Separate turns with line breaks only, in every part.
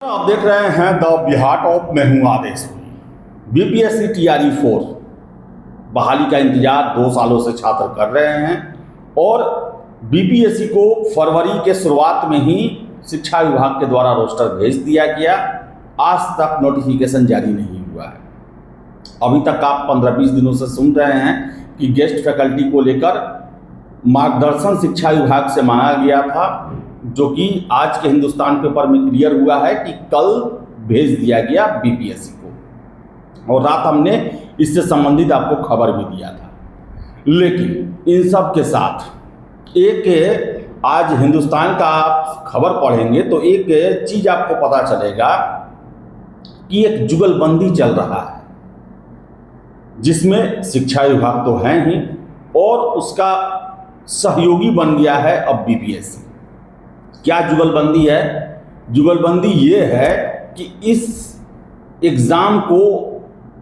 आप देख रहे हैं द बिहार ऑफ मैं हूं आदेश। बीपीएससी टीआरई 4 बहाली का इंतजार 2 सालों से छात्र कर रहे हैं और बीपीएससी को फरवरी के शुरुआत में ही शिक्षा विभाग के द्वारा रोस्टर भेज दिया गया। आज तक नोटिफिकेशन जारी नहीं हुआ है। अभी तक आप 15-20 दिनों से सुन रहे हैं कि गेस्ट फैकल्टी को लेकर मार्गदर्शन शिक्षा विभाग से मांगा गया था, जो कि आज के हिंदुस्तान पेपर में क्लियर हुआ है कि कल भेज दिया गया बीपीएससी को, और रात हमने इससे संबंधित आपको खबर भी दिया था। लेकिन इन सब के साथ एक आज हिंदुस्तान का आप खबर पढ़ेंगे तो एक चीज आपको पता चलेगा कि एक जुगलबंदी चल रहा है, जिसमें शिक्षा विभाग तो है ही और उसका सहयोगी बन गया है अब बीपीएससी। क्या जुगलबंदी है? जुगलबंदी ये है कि इस एग्ज़ाम को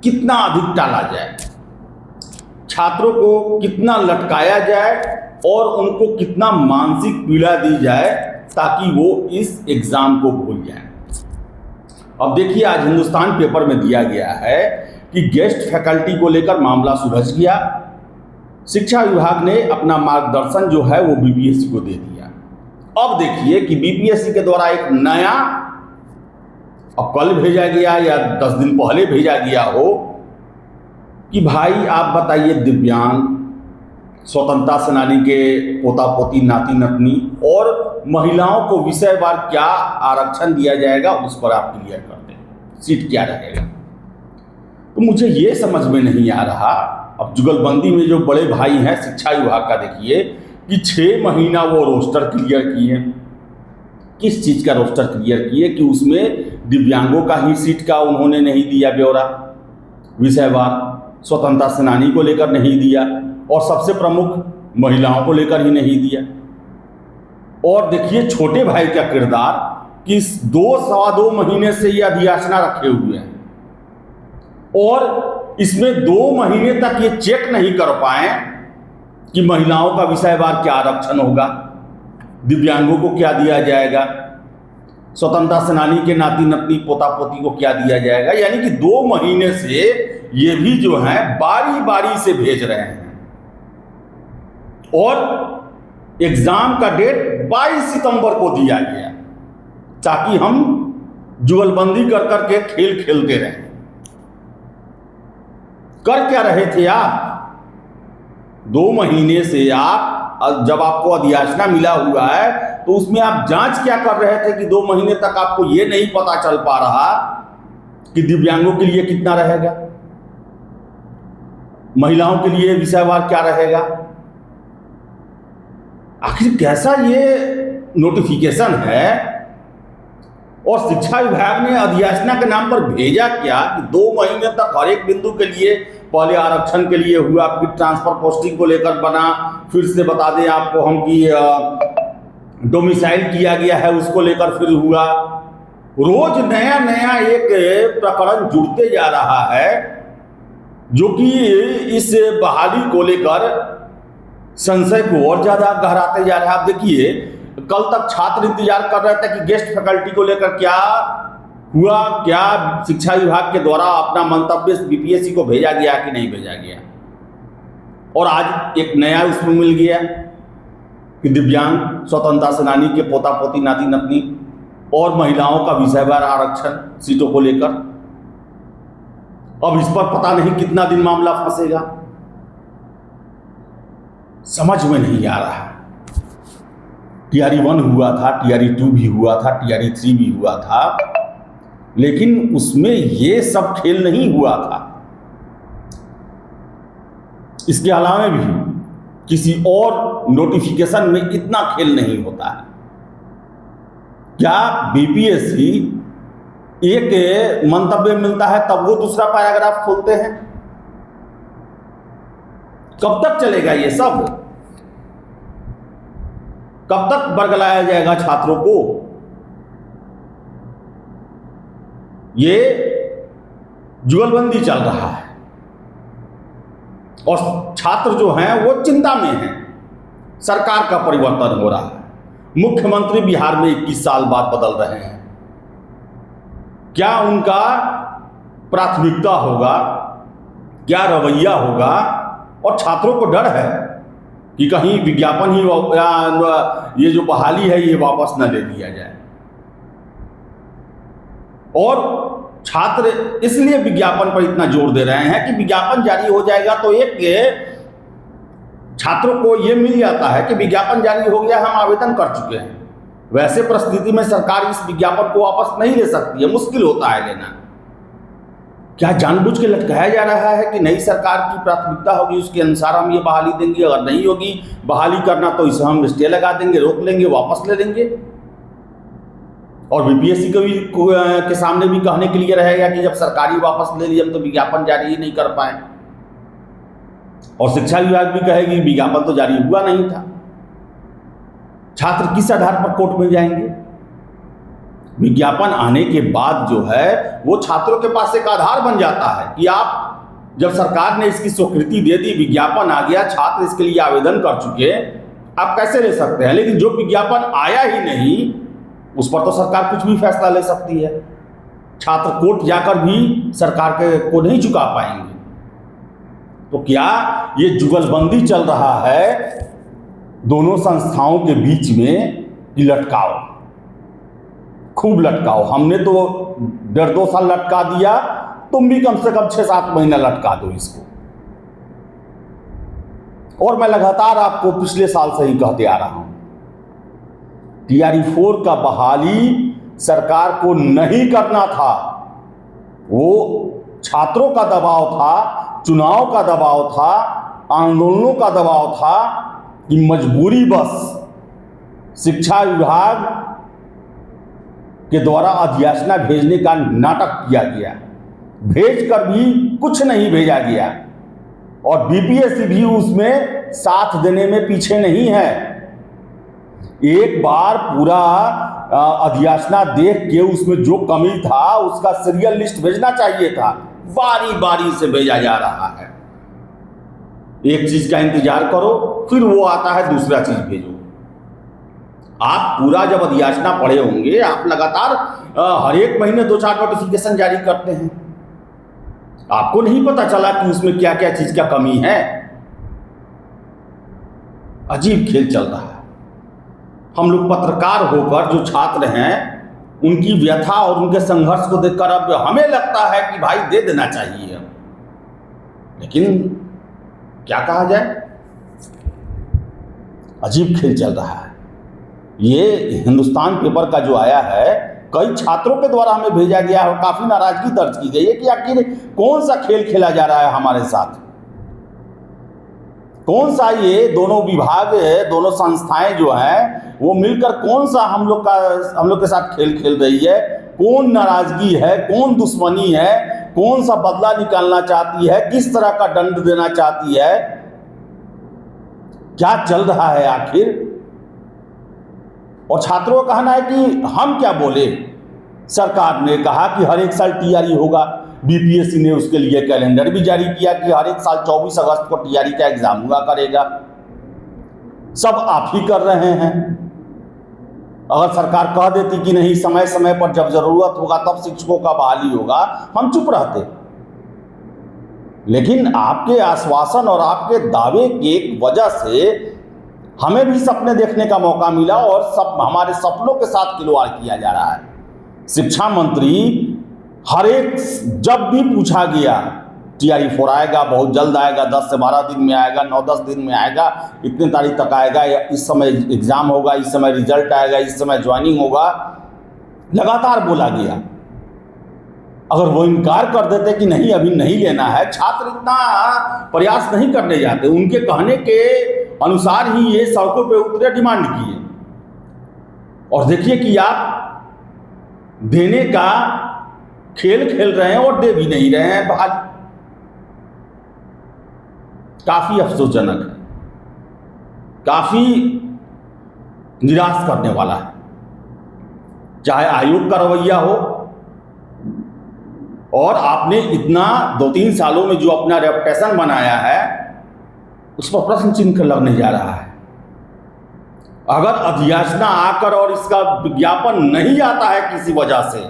कितना अधिक टाला जाए, छात्रों को कितना लटकाया जाए और उनको कितना मानसिक पीड़ा दी जाए ताकि वो इस एग्ज़ाम को भूल जाएं। अब देखिए, आज हिंदुस्तान पेपर में दिया गया है कि गेस्ट फैकल्टी को लेकर मामला सुलझ गया। शिक्षा विभाग ने अपना मार्गदर्शन जो है वो बीपीएससी को दे दिया। अब देखिए कि बीपीएससी के द्वारा एक नया, अब कल भेजा गया या 10 दिन पहले भेजा गया हो कि भाई आप बताइए, दिव्यांग, स्वतंत्रता सेनानी के पोता पोती, नाती नतनी और महिलाओं को विषयवार क्या आरक्षण दिया जाएगा, उस पर आप क्लियर कर दें, सीट क्या रहेगा। तो मुझे ये समझ में नहीं आ रहा। अब जुगलबंदी में जो बड़े भाई हैं शिक्षा विभाग का, देखिए कि 6 महीना वो रोस्टर क्लियर किए। किस चीज़ का रोस्टर क्लियर किए? कि उसमें दिव्यांगों का ही सीट का उन्होंने नहीं दिया ब्यौरा विषयवार, स्वतंत्रता सेनानी को लेकर नहीं दिया और सबसे प्रमुख महिलाओं को लेकर ही नहीं दिया। और देखिए छोटे भाई का किरदार कि 2-2.25 महीने से ये अधियाचना रखे हुए हैं और इसमें 2 महीने तक ये चेक नहीं कर पाए कि महिलाओं का विषयवार क्या आरक्षण होगा, दिव्यांगों को क्या दिया जाएगा, स्वतंत्रता सेनानी के नाती नतनी पोता पोती को क्या दिया जाएगा। यानी कि 2 महीने से ये भी जो है बारी बारी से भेज रहे हैं और एग्जाम का डेट 22 सितंबर को दिया गया ताकि हम जुगलबंदी कर करके खेल खेलते रहें। कर क्या रहे थे आप? 2 महीने से आप, जब आपको अधियाचना मिला हुआ है तो उसमें आप जांच क्या कर रहे थे कि 2 महीने तक आपको ये नहीं पता चल पा रहा कि दिव्यांगों के लिए कितना रहेगा, महिलाओं के लिए विषयवार क्या रहेगा। आखिर कैसा ये नोटिफिकेशन है? और शिक्षा विभाग ने अधियाचना के नाम पर भेजा क्या कि 2 महीने तक हर एक बिंदु के लिए, पहले आरक्षण के लिए हुआ, फिर ट्रांसफर पोस्टिंग को लेकर बना, फिर से बता दें आपको हम कि डोमिसाइल किया गया है उसको लेकर फिर हुआ। रोज नया नया एक प्रकरण जुड़ते जा रहा है जो कि इस बहाली को लेकर संशय को और ज्यादा गहराते जा रहा है। आप देखिए, कल तक छात्र इंतजार कर रहे थे कि गेस्ट फैकल्टी को लेकर क्या हुआ, क्या शिक्षा विभाग के द्वारा अपना मंतव्य बीपीएससी को भेजा गया कि नहीं भेजा गया। और आज एक नया उसमें मिल गया कि दिव्यांग, स्वतंत्रता सेनानी के पोता पोती, नाती नतनी और महिलाओं का विषयवार आरक्षण सीटों को लेकर। अब इस पर पता नहीं कितना दिन मामला फंसेगा, समझ में नहीं आ रहा। टीआरई 1 हुआ था, टीआरई 2 भी हुआ था, टीआरई 3 भी हुआ था, लेकिन उसमें ये सब खेल नहीं हुआ था। इसके अलावा भी किसी और नोटिफिकेशन में इतना खेल नहीं होता है। क्या बीपीएससी एक मंतव्य मिलता है तब वो दूसरा पैराग्राफ खोलते हैं? कब तक चलेगा ये सब? कब तक बरगलाया जाएगा छात्रों को? ये जुगलबंदी चल रहा है और छात्र जो हैं वो चिंता में हैं। सरकार का परिवर्तन हो रहा है, मुख्यमंत्री बिहार में 21 साल बाद बदल रहे हैं, क्या उनका प्राथमिकता होगा, क्या रवैया होगा। और छात्रों को डर है कि कहीं विज्ञापन ही ये जो बहाली है ये वापस न ले लिया जाए। और छात्र इसलिए विज्ञापन पर इतना जोर दे रहे हैं कि विज्ञापन जारी हो जाएगा तो एक छात्रों को ये मिल जाता है कि विज्ञापन जारी हो गया, हम आवेदन कर चुके हैं। वैसे परिस्थिति में सरकार इस विज्ञापन को वापस नहीं ले सकती है, मुश्किल होता है लेना। क्या जानबूझ के लटकाया जा रहा है कि नई सरकार की प्राथमिकता होगी उसके अनुसार हम ये बहाली देंगे, अगर नहीं होगी बहाली करना तो इसे हम स्टे लगा देंगे, रोक लेंगे, वापस ले लेंगे। और बीपीएससी के सामने भी कहने के लिए रहेगा कि जब सरकारी वापस ले लिया हम तो विज्ञापन जारी ही नहीं कर पाए। और शिक्षा विभाग भी कहेगी विज्ञापन तो जारी हुआ नहीं था। छात्र किस आधार पर कोर्ट में जाएंगे? विज्ञापन आने के बाद जो है वो छात्रों के पास एक आधार बन जाता है कि आप जब सरकार ने इसकी स्वीकृति दे दी, विज्ञापन आ गया, छात्र इसके लिए आवेदन कर चुके, आप कैसे ले सकते हैं। लेकिन जो विज्ञापन आया ही नहीं उस पर तो सरकार कुछ भी फैसला ले सकती है। छात्र कोर्ट जाकर भी सरकार को नहीं चुका पाएंगे। तो क्या ये जुगलबंदी चल रहा है दोनों संस्थाओं के बीच में कि लटकाओ, खूब लटकाओ। हमने तो 1.5-2 साल लटका दिया, तुम भी कम से कम 6-7 महीना लटका दो इसको। और मैं लगातार आपको पिछले साल से ही कहते आ रहा हूं, TRE 4 का बहाली सरकार को नहीं करना था। वो छात्रों का दबाव था, चुनाव का दबाव था, आंदोलनों का दबाव था कि मजबूरी बस शिक्षा विभाग के द्वारा अधियाचना भेजने का नाटक किया गया। भेजकर भी कुछ नहीं भेजा गया और बीपीएससी भी उसमें साथ देने में पीछे नहीं है। एक बार पूरा अधियाचना देख के उसमें जो कमी था उसका सीरियल लिस्ट भेजना चाहिए था। बारी बारी से भेजा जा रहा है। एक चीज का इंतजार करो, फिर वो आता है दूसरा चीज भेजो। आप पूरा जब अधियाचना पढ़े होंगे, आप लगातार हर एक महीने 2-4 नोटिफिकेशन जारी करते हैं। आपको नहीं पता चला कि उसमें क्या क्या चीज का कमी है। अजीब खेल चल रहा है। हम लोग पत्रकार होकर जो छात्र हैं उनकी व्यथा और उनके संघर्ष को देखकर अब हमें लगता है कि भाई दे देना चाहिए, लेकिन क्या कहा जाए, अजीब खेल चल रहा है। ये हिंदुस्तान पेपर का जो आया है, कई छात्रों के द्वारा हमें भेजा गया है और काफी नाराजगी दर्ज की गई है कि आखिर कौन सा खेल खेला जा रहा है हमारे साथ। कौन सा ये दोनों विभाग, दोनों संस्थाएं जो हैं वो मिलकर कौन सा हम लोग के साथ खेल खेल रही है। कौन नाराजगी है, कौन दुश्मनी है, कौन सा बदला निकालना चाहती है, किस तरह का दंड देना चाहती है, क्या चल रहा है आखिर। और छात्रों का कहना है कि हम क्या बोले, सरकार ने कहा कि हर एक साल TRE होगा। बीपीएससी ने उसके लिए कैलेंडर भी जारी किया कि हर एक साल 24 अगस्त को TRE का एग्जाम हुआ करेगा। सब आप ही कर रहे हैं। अगर सरकार कह देती कि नहीं, समय समय पर जब जरूरत होगा तब शिक्षकों का बहाली होगा, हम चुप रहते। लेकिन आपके आश्वासन और आपके दावे की एक वजह से हमें भी सपने देखने का मौका मिला और हमारे सपनों के साथ खिलवाड़ किया जा रहा है। शिक्षा मंत्री हर एक, जब भी पूछा गया TRE 4 आएगा, बहुत जल्द आएगा, 10 से 12 दिन में आएगा, 9-10 दिन में आएगा, इतने तारीख तक आएगा, इस समय एग्जाम होगा, इस समय रिजल्ट आएगा, इस समय ज्वाइनिंग होगा, लगातार बोला गया। अगर वो इनकार कर देते कि नहीं अभी नहीं लेना है, छात्र इतना प्रयास नहीं करने जाते। उनके कहने के अनुसार ही ये सड़कों पे उतरे, डिमांड किए। और देखिए कि आप देने का खेल खेल रहे हैं और दे भी नहीं रहे हैं। काफी अफसोसजनक है, काफी निराश करने वाला है। चाहे आयोग का रवैया हो, और आपने इतना 2-3 सालों में जो अपना रेपुटेशन बनाया है उस पर प्रश्न चिन्ह लगने जा रहा है। अगर अधियाचना आकर और इसका विज्ञापन नहीं आता है किसी वजह से,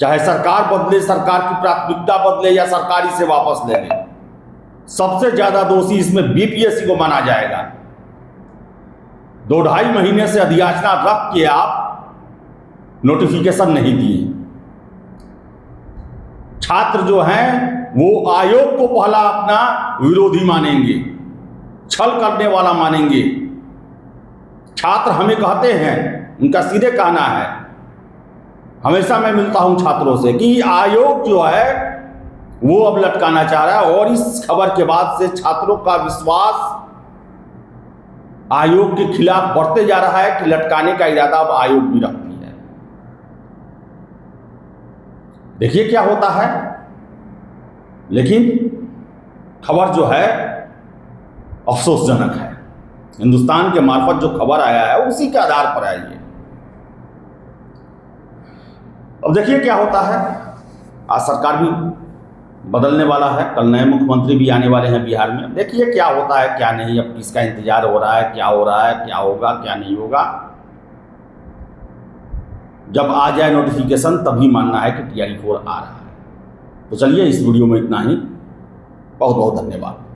चाहे सरकार बदले, सरकार की प्राथमिकता बदले या सरकारी से वापस ले ले, सबसे ज्यादा दोषी इसमें बीपीएससी को माना जाएगा। 2-2.5 महीने से अधियाचना रख के आप नोटिफिकेशन नहीं दिए। छात्र जो हैं वो आयोग को पहला अपना विरोधी मानेंगे, छल करने वाला मानेंगे। छात्र हमें कहते हैं, उनका सीधे कहना है, हमेशा मैं मिलता हूं छात्रों से, कि आयोग जो है वो अब लटकाना चाह रहा है। और इस खबर के बाद से छात्रों का विश्वास आयोग के खिलाफ बढ़ते जा रहा है कि लटकाने का इरादा अब आयोग भी रखती है। देखिए क्या होता है। लेकिन खबर जो है अफसोसजनक है। हिंदुस्तान के मार्फत जो खबर आया है उसी के आधार पर आई है। अब देखिए क्या होता है। आज सरकार भी बदलने वाला है, कल नए मुख्यमंत्री भी आने वाले हैं बिहार में। देखिए क्या होता है क्या नहीं, अब किसका इंतजार हो रहा है, क्या हो रहा है, क्या होगा क्या नहीं होगा। जब आ जाए नोटिफिकेशन तभी मानना है कि TRE 4 आ रहा है। तो चलिए इस वीडियो में इतना ही। बहुत बहुत धन्यवाद।